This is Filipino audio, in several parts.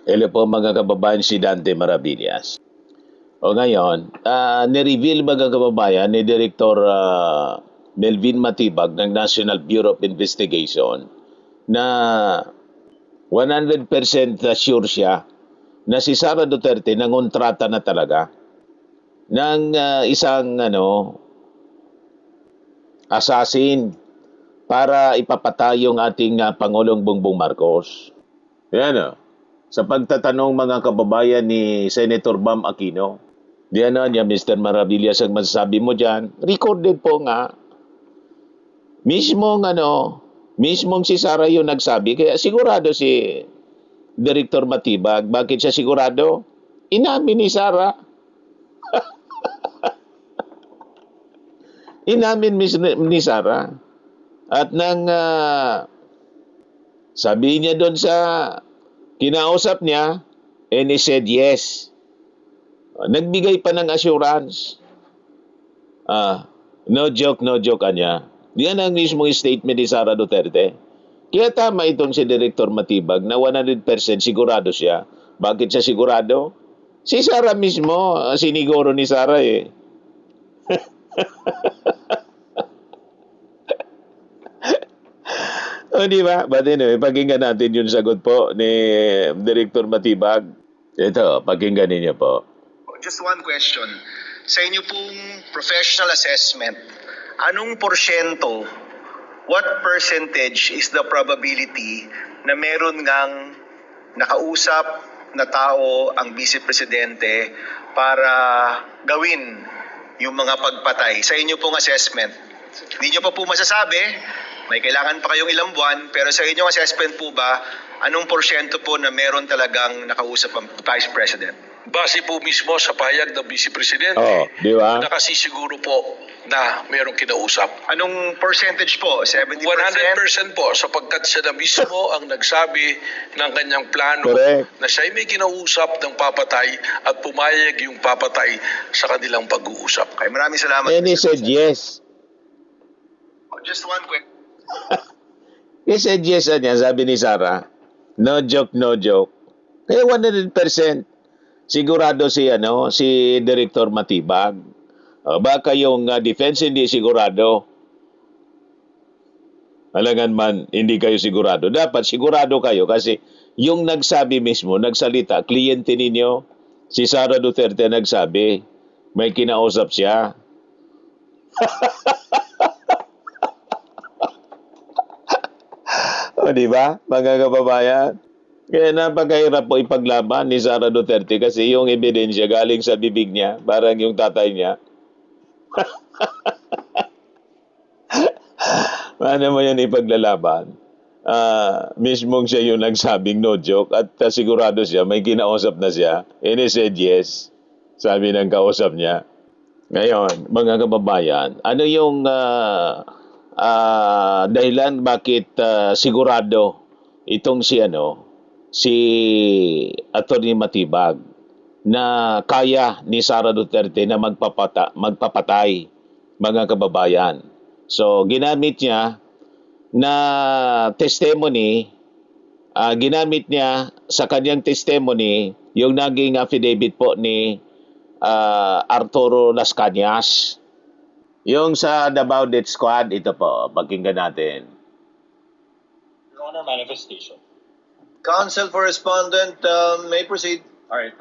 Hello po mga kababayan, si Dante Maravillas. O ngayon, nireveal mga kababayan ni Director Melvin Matibag ng National Bureau of Investigation na 100% sure siya na si Sara Duterte nangontrata na talaga ng isang assassin para ipapatay yung ating Pangulong Bongbong Marcos. Yan sa pagtatanong mga kababayan ni Senator Bam Aquino. Di niya, Mr. Maravillas, ang masasabi mo dyan, recorded po nga. Mismong si Sara yung nagsabi. Kaya sigurado si Director Matibag. Bakit siya sigurado? Inamin ni Sara. Inamin ni Sara. At nang sabi niya doon sa kinausap niya, and he said yes. Nagbigay pa ng assurance. No joke kanya. Yan ang mismong statement ni Sara Duterte. Kaya tama itong si Director Matibag na 100% sigurado siya. Bakit siya sigurado? Si Sara mismo, siniguro ni Sara eh. O di ba? But anyway, pakinggan natin yung sagot po ni Director Matibag. Ito, pakinggan ninyo po. Just one question. Sa inyo pong professional assessment, anong porsyento, what percentage is the probability na meron ngang nakausap na tao ang Vice Presidente para gawin yung mga pagpatay? Sa inyo pong assessment, hindi nyo pa po masasabi, may kailangan pa kayong ilang buwan, pero sa inyong assessment po ba, anong porsyento po na meron talagang nakausap ang Vice President? Base po mismo sa pahayag ng Vice Presidente, Di ba? nakasisiguro po na merong kinausap. Anong percentage po? 70%? 100% po, sapagkat siya na mismo ang nagsabi ng kanyang plano Correct. na siya'y may kinausap ng papatay at pumayag yung papatay sa kanilang pag-uusap. Okay, maraming salamat. And he said yes. Just one quick. He said yes niya, sabi ni Sara. No joke. Kaya 100% sigurado si Director Matibag. Baka yung defense hindi sigurado. Alangan man, hindi kayo sigurado. Dapat sigurado kayo kasi yung nagsabi mismo, nagsalita, kliyente ninyo, si Sara Duterte nagsabi, may kinausap siya. O, di ba, mga kababayan? Kaya napakahirap po ipaglaban ni Sara Duterte kasi yung ebidensya galing sa bibig niya, parang yung tatay niya. Paano mo yan ipaglalaban? Mismong siya yung nagsabing no joke at sigurado siya, may kinausap na siya. And he said yes, sabi ng kausap niya. Ngayon, mga kababayan, ano yung dahilan bakit sigurado itong si Atty. Matibag na kaya ni Sara Duterte na magpapatay, mga kababayan. So, ginamit niya na testimony, ginamit niya sa kanyang testimony yung naging affidavit po ni Arturo Las Cañas. Yung sa Davao Death Squad, ito po, pakinggan natin. Your Honor, manifestation. Counsel for respondent, may proceed. All right.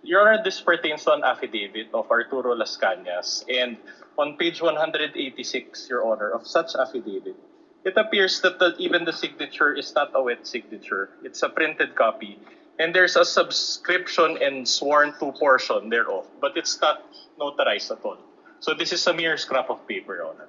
Your Honor, this pertains to an affidavit of Arturo Las Cañas, and on page 186, Your Honor, of such affidavit, it appears that even the signature is not a wet signature. It's a printed copy, and there's a subscription and sworn to portion thereof, but it's not notarized at all. So this is a mere scrap of paper, Your Honor.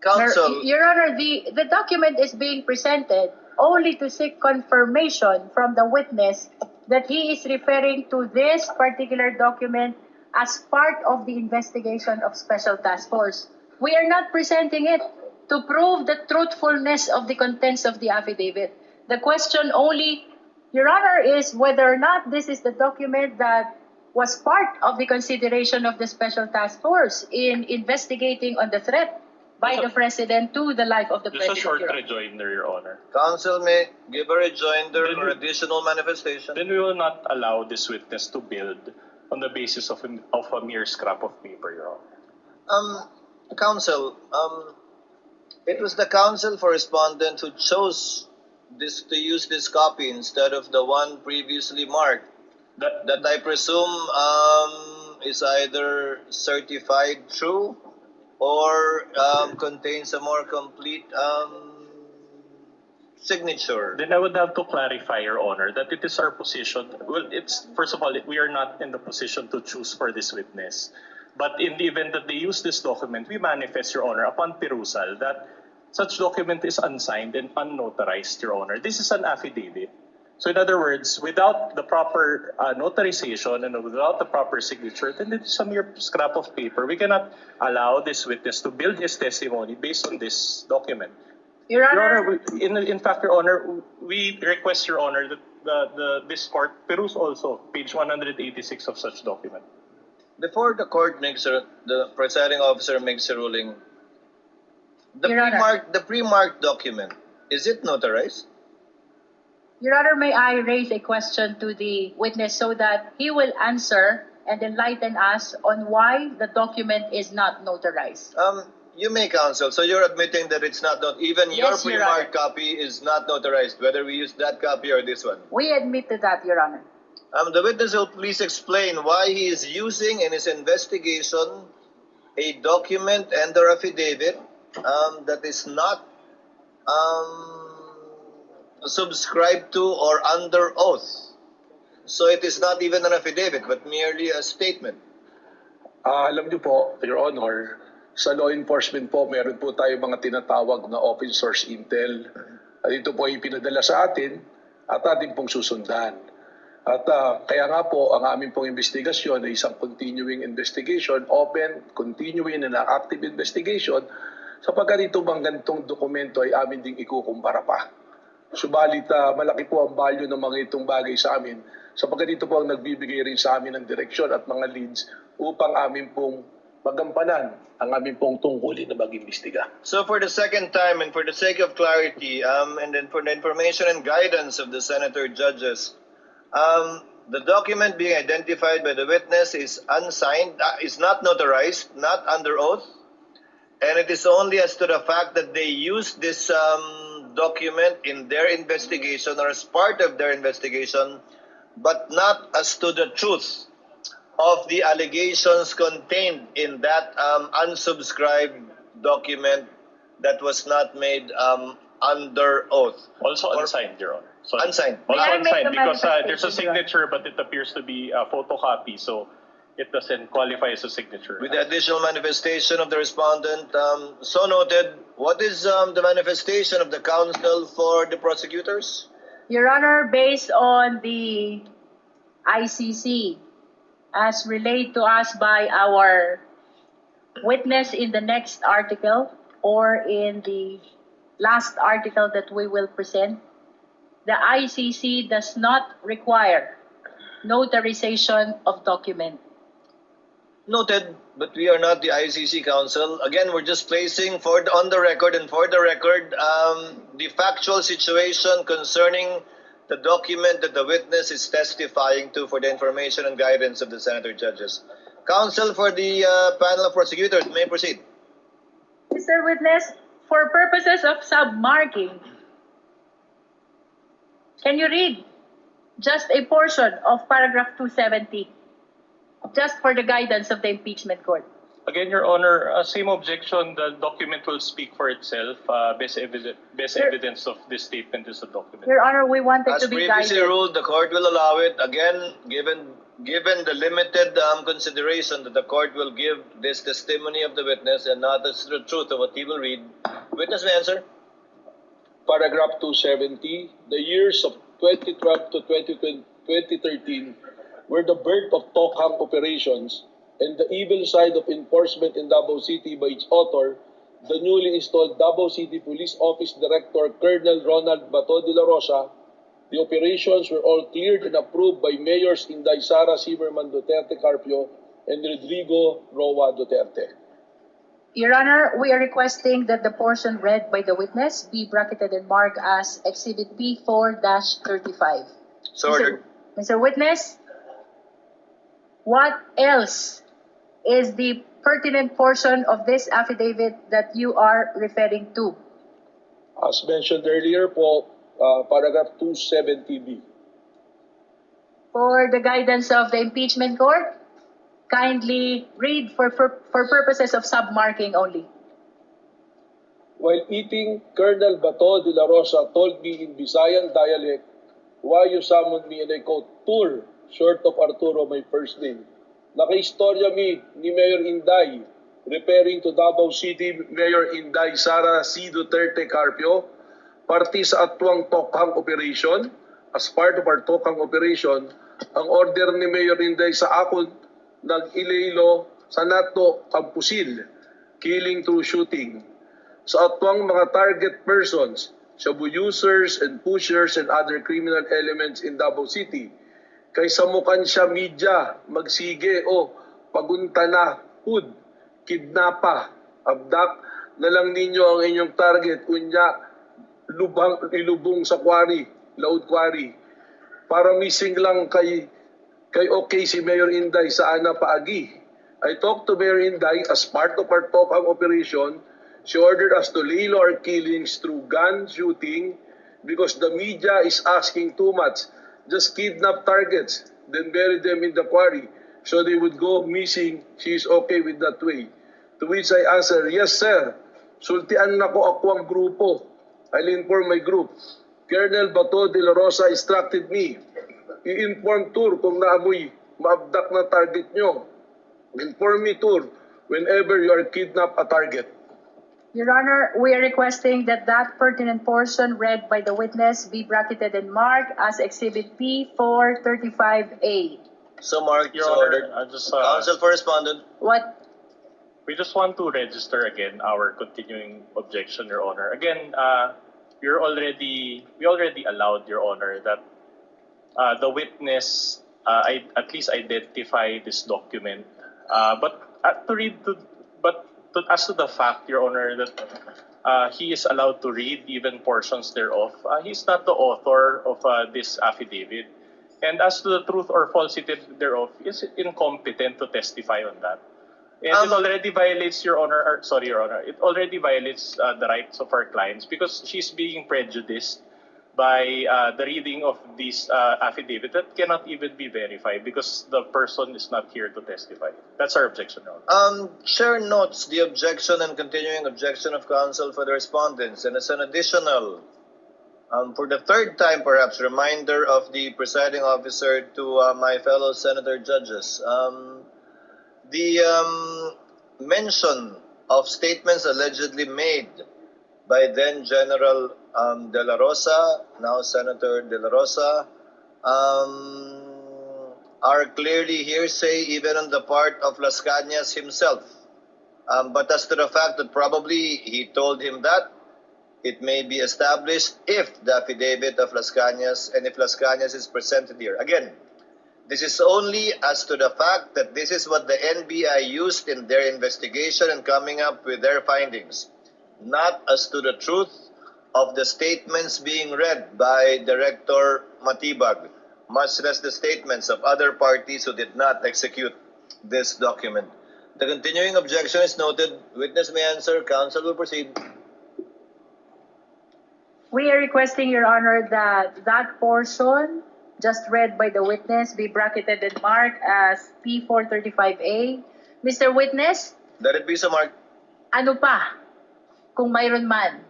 Counsel, Your Honor, the document is being presented only to seek confirmation from the witness that he is referring to this particular document as part of the investigation of Special Task Force. We are not presenting it to prove the truthfulness of the contents of the affidavit. The question only, Your Honor, is whether or not this is the document that was part of the consideration of the Special Task Force in investigating on the threat by the President to the life of the Just a President. short Your Honor. rejoinder, Your Honor. Counsel may give a rejoinder Then- or additional manifestation. Then we will not allow this witness to build on the basis of a mere scrap of paper, Your Honor. Counsel, it was the counsel for respondent who chose this to use this copy instead of the one previously marked. That I presume is either certified true or contains a more complete signature. Then I would have to clarify, Your Honor, that it is our position. Well, it's first of all, we are not in the position to choose for this witness. But in the event that they use this document, we manifest, Your Honor, upon perusal that such document is unsigned and unnotarized, Your Honor. This is an affidavit. So in other words, without the proper notarization and without the proper signature, then it is a mere scrap of paper. We cannot allow this witness to build his testimony based on this document. Your Your Honor, Honor, in fact, Your Honor, we request, Your Honor, that this court peruse also page 186 of such document. Before the court makes the presiding officer makes a ruling, Your Honor. the pre-marked document, is it notarized? Your Honor, may I raise a question to the witness so that he will answer and enlighten us on why the document is not notarized? You may, counsel. So you're admitting that it's not even your Yes, Your pre-marked copy is not notarized, whether we use that copy or this one. We admit to that, Your Honor. The witness will please explain why he is using in his investigation a document and or affidavit that is not subscribed to or under oath. So it is not even an affidavit, but merely a statement. Alam niyo po, Your Honor, sa law enforcement po, meron po tayo mga tinatawag na open source intel. At ito po ay pinadala sa atin at atin pong susundan. At kaya nga po, ang aming pong investigasyon ay isang continuing investigation, open, continuing and active investigation, sapagkat ito bang ganitong dokumento ay amin ding ikukumpara pa. Subalit malaki po ang value ng mga itong bagay sa amin, sapagkat ito po ang nagbibigay rin sa amin ng direksyon at mga leads upang amin pong magampanan ang aming pong tungkulin na mag-imbestiga. So for the second time and for the sake of clarity, and then for the information and guidance of the senator judges, the document being identified by the witness is unsigned, is not notarized, not under oath, and it is only as to the fact that they used this document in their investigation or as part of their investigation, but not as to the truth of the allegations contained in that unsubscribed document that was not made under oath. Also unsigned, Your Honor. So, Unsigned. Also May I make unsigned the because there's a manifestation, Your Honor? signature, but it appears to be a photocopy, so it doesn't qualify as a signature. With the additional manifestation of the respondent, so noted, what is the manifestation of the counsel for the prosecutors? Your Honor, based on the ICC, as relayed to us by our witness in the next article or in the last article that we will present, the ICC does not require notarization of document. Noted, but we are not the ICC counsel. Again, we're just placing on the record and for the record the factual situation concerning the document that the witness is testifying to for the information and guidance of the senator judges. Counsel for the panel of prosecutors, may proceed. Mr. Witness, for purposes of submarking, can you read just a portion of paragraph 270, just for the guidance of the impeachment court? Again, Your Honor, same objection. The document will speak for itself. Best evidence of this statement is a document. Your Honor, we wanted As to be previously guided. ruled, the court will allow it. Again, given the limited consideration that the court will give this testimony of the witness and not as the truth of what he will read, witness may answer. Paragraph 270, the years of 2012 to 2013 were the birth of Tokhang operations and the evil side of enforcement in Davao City by its author, the newly installed Davao City Police Office Director Colonel Ronald Bato de la Rosa. The operations were all cleared and approved by Mayors Inday Sara Zimmerman Duterte Carpio and Rodrigo Roa Duterte. Your Honor, we are requesting that the portion read by the witness be bracketed and marked as Exhibit P4-35. So ordered. Mr. Witness, what else is the pertinent portion of this affidavit that you are referring to? As mentioned earlier po, paragraph 270B. For the guidance of the impeachment court, kindly read for purposes of submarking only. While eating, Colonel Bato de la Rosa told me in Visayan dialect, "Why you summoned me," and I quote, "Tur, short of Arturo, my first name. Nakaistorya mi ni Mayor Inday," referring to Davao City Mayor Inday Sara C. Duterte Carpio, "party sa atwang tokhang operation." As part of our tokhang operation, ang order ni Mayor Inday sa akon nag-ilaylo sa nato kampusil, killing through shooting. Sa atwang mga target persons, shabu users and pushers and other criminal elements in Davao City, kay samukan siya media, magsige o pagunta na, hud, kidnapa, abdak, na lang ninyo ang inyong target, unya, ilubong sa quarry, laod quarry. Para missing lang kay okay si Mayor Inday sa ana paagi. I talked to Mayor Inday as part of our tokhang operation. She ordered us to lay low our killings through gun shooting because the media is asking too much. Just kidnap targets, then bury them in the quarry so they would go missing. She is okay with that way. To which I answer, "Yes sir, sultian na ko ako ang grupo. I'll inform my group." Colonel Bato de la Rosa instructed me, i-inform Tur kung naamoy maabdak na target nyo. Inform me, Tur, whenever you are kidnap a target. Your Honor, we are requesting that that pertinent portion read by the witness be bracketed and marked as Exhibit P4-35A. So marked. Your So Honor, ordered. just Counsel for respondent. What? we just want to register again our continuing objection, Your Honor. Again, we already allowed, Your Honor, that the witness at least identify this document. But as to the fact, Your Honor, that he is allowed to read even portions thereof, he's not the author of this affidavit. And as to the truth or falsity thereof, is incompetent to testify on that. And it already violates, Your Honor, it already violates the rights of our clients because she's being prejudiced by the reading of this affidavit that cannot even be verified because the person is not here to testify. That's our objection, Your Honor. Chair notes the objection and continuing objection of counsel for the respondents, and as an additional, for the third time perhaps, reminder of the presiding officer to my fellow senator judges. The mention of statements allegedly made by then General De La Rosa, now Senator De La Rosa, are clearly hearsay even on the part of Las Cañas himself. But as to the fact that probably he told him that, it may be established if the affidavit of Las Cañas and if Las Cañas is presented here. Again, this is only as to the fact that this is what the NBI used in their investigation and coming up with their findings, not as to the truth of the statements being read by Director Matibag, much less the statements of other parties who did not execute this document. The continuing objection is noted. Witness may answer. Counsel will proceed. We are requesting, Your Honor, that that portion just read by the witness be bracketed and marked as P435A. Mr. Witness, Let it be so marked. ano pa, kung mayroon man,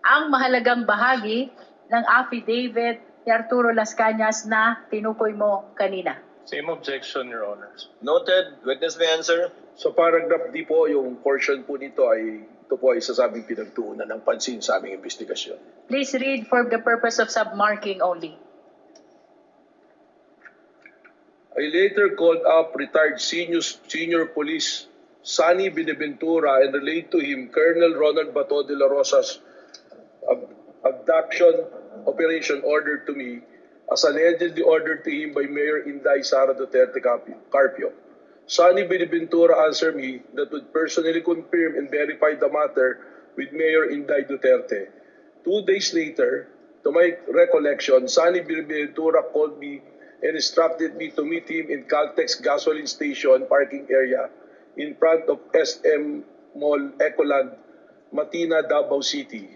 ang mahalagang bahagi ng affidavit ni Arturo Las Cañas na tinukoy mo kanina? Same objection, Your Honor. Noted. Witness may answer. Sa paragraph D po, yung portion po nito ay ito po ay sasabing pinagtuunan ng pansin sa aming investigasyon. Please read for the purpose of submarking only. I later called up retired senior police Sonny Beneventura and relayed to him Colonel Ronald Bato de la Rosa's abduction operation ordered to me as allegedly ordered to him by Mayor Inday Sara Duterte Carpio. Sonny Biniventura answered me that would personally confirm and verify the matter with Mayor Inday Duterte. 2 days later, to my recollection, Sonny Biniventura called me and instructed me to meet him in Caltex gasoline station parking area in front of SM Mall Ecoland, Matina, Davao City,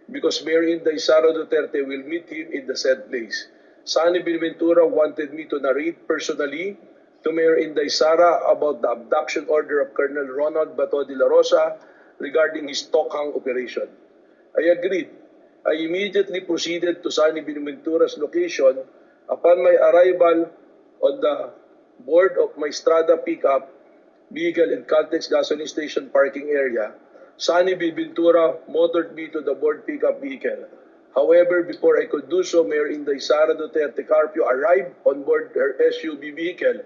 because Mayor Inday Sara Duterte will meet him in the said place. Sonny Biniventura wanted me to narrate personally to Mayor Inday Sara about the abduction order of Colonel Ronald Bato de la Rosa regarding his Tokhang operation. I agreed. I immediately proceeded to Sonny Biniventura's location. Upon my arrival on the board of my Strada pickup vehicle in Caltex gasoline station parking area, Sonny Binventura motored me to the board pickup vehicle. However, before I could do so, Mayor Inday Sara Duterte Carpio arrived on board her SUV vehicle,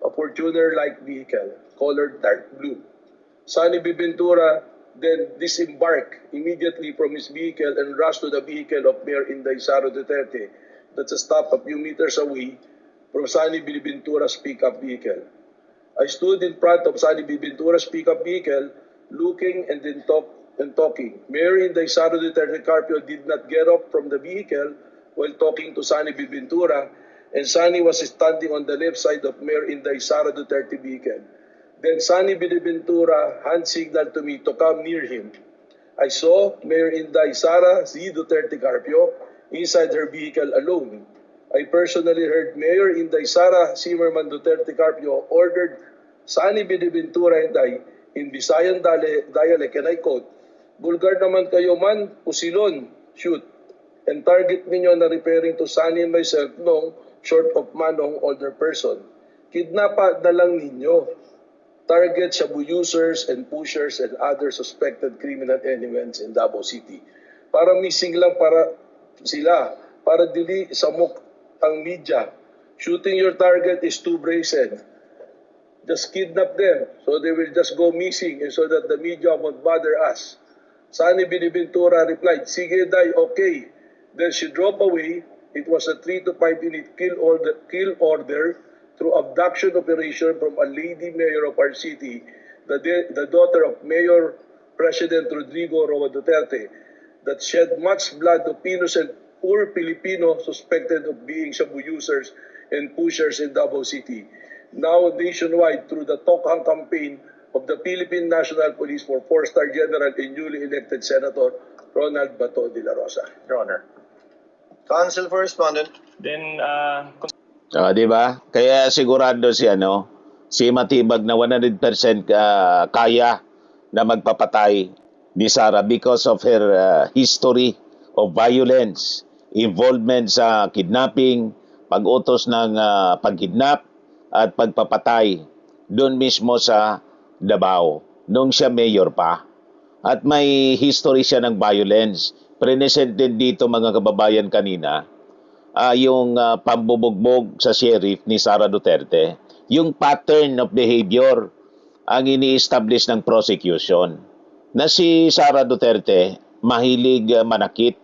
a Fortuner-like vehicle, colored dark blue. Sonny Binventura then disembarked immediately from his vehicle and rushed to the vehicle of Mayor Inday Sara Duterte, that's a stop a few meters away from Sonny Binventura's pickup vehicle. I stood in front of Sonny Binventura's pickup vehicle, looking and then talking. Mayor Inday Sara Duterte Carpio did not get up from the vehicle while talking to Sonny Binventura, and Sonny was standing on the left side of Mayor Inday Sara Duterte vehicle. Then Sonny Binventura hand signaled to me to come near him. I saw Mayor Inday Sara Z. Duterte Carpio inside her vehicle alone. I personally heard Mayor Inday Sara Zimmerman Duterte Carpio ordered Sonny Binventura and I in Visayan dialect, and I quote, "Bulgar naman kayo man, pusilon, shoot." And target ninyo na referring to Sonny and myself nung short of manong older person. Kidnapa na lang ninyo. Target shabu users and pushers and other suspected criminal elements in Davao City. Para missing lang para dili samok ang media. Shooting your target is too brazen. Just kidnap them so they will just go missing and so that the media won't bother us. Sonny Binventura replied, "Sige day, okay." Then she drove away. It was a 3 to 5 minute kill order through abduction operation from a lady mayor of our city, the daughter of Mayor President Rodrigo Roa Duterte, that shed much blood of innocent poor Filipino suspected of being shabu users and pushers in Davao City. Now nationwide through the Tokhang campaign of the Philippine National Police for 4-star General and newly elected Senator Ronald Bato de la Rosa. Your Honor. Counsel for Respondent. Then, Di ba? Kaya sigurado si Matibag na 100% kaya na magpapatay ni Sara because of her history of violence, involvement sa kidnapping, pag-utos ng pagkidnap at pagpapatay doon mismo sa Davao nung siya mayor pa. At may history siya ng violence. Presented dito mga kababayan kanina yung pambubugbog sa sheriff ni Sara Duterte. Yung pattern of behavior ang ini-establish ng prosecution. Na si Sara Duterte mahilig manakit.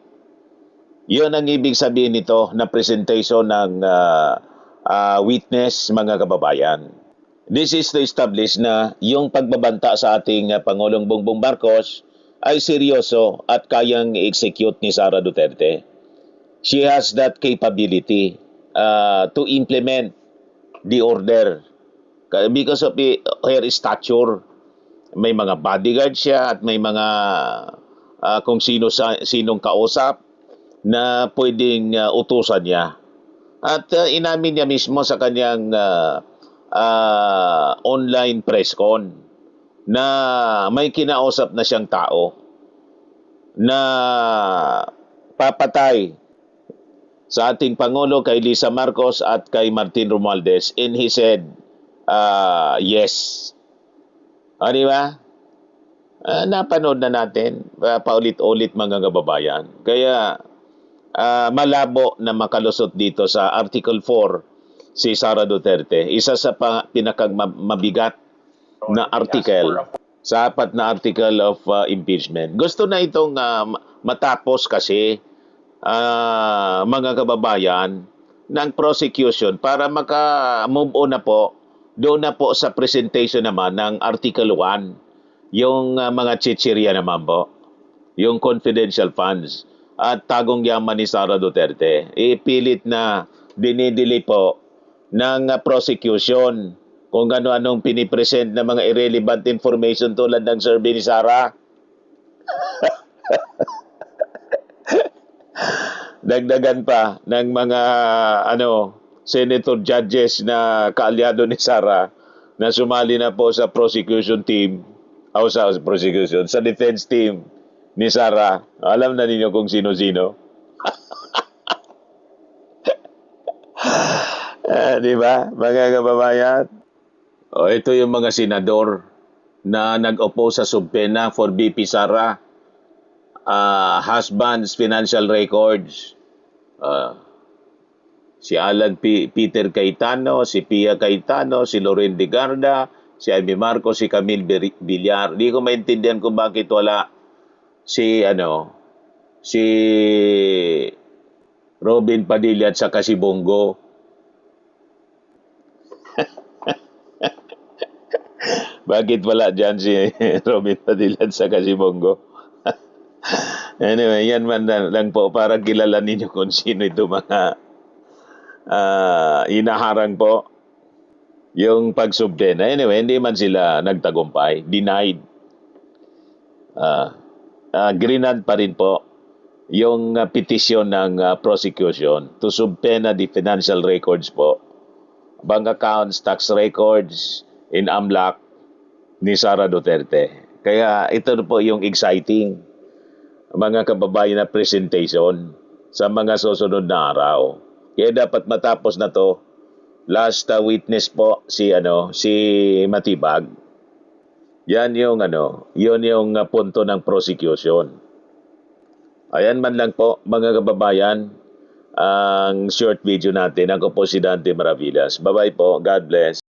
Yun ang ibig sabihin nito na presentation ng witness mga kababayan. This is to establish na yung pagbabanta sa ating Pangulong Bongbong Marcos ay seryoso at kayang i-execute ni Sara Duterte. She has that capability to implement the order because of her stature. May mga bodyguard siya at may mga kung sinong kausap na pwedeng utusan niya. At inamin niya mismo sa kanyang online press con na may kinausap na siyang tao na papatay sa ating Pangulo, kay Lisa Marcos at kay Martin Romualdez, and he said, yes. Di ba? Napanood na natin, paulit-ulit mga kababayan. Kaya, malabo na makalusot dito sa Article 4 si Sara Duterte. Isa sa pinakamabigat na article, sa apat na article of impeachment. Gusto na itong matapos kasi mga kababayan ng prosecution para maka-move on na po doon na po sa presentation naman ng Article 1, yung mga chichirya naman po, yung confidential funds at tagong yaman ni Sara Duterte, ipilit na dinidili po ng prosecution kung ano-anong pinipresent na mga irrelevant information tulad ng survey ni Sara. Dagdagan pa ng mga senator judges na kaalyado ni Sara na sumali na po sa prosecution team o sa prosecution, sa defense team ni Sara. Alam na ninyo kung sino-sino. Di ba, mga kababayan? O, ito yung mga senador na nag-oppose sa subpena for BP Sara. Husband's financial records. Si Alan Peter Cayetano, si Pia Cayetano, si Loren de Garda, si Amy Marcos, si Camille Villar. Hindi ko maintindihan kung bakit wala si Robin Padilla at saka si Bongo. Bakit wala dyan si Robin Padilla at saka si Bongo? Anyway, yan man lang po para kilala ninyo kung sino ito mga inaharang po yung pagsubdena. Anyway, hindi man sila nagtagumpay. Denied. Grinad pa rin po yung petition ng prosecution to subpena the financial records po, bank accounts, tax records in AMLAC ni Sara Duterte. Kaya ito po yung exciting mga kababayan na presentation sa mga susunod na araw. Kaya dapat matapos na to. Last witness po si Matibag. Yan yung yun yung punto ng prosecution. Ayan man lang po mga kababayan ang short video natin. Ako po si Dante Maravillas. Bye-bye po. God bless.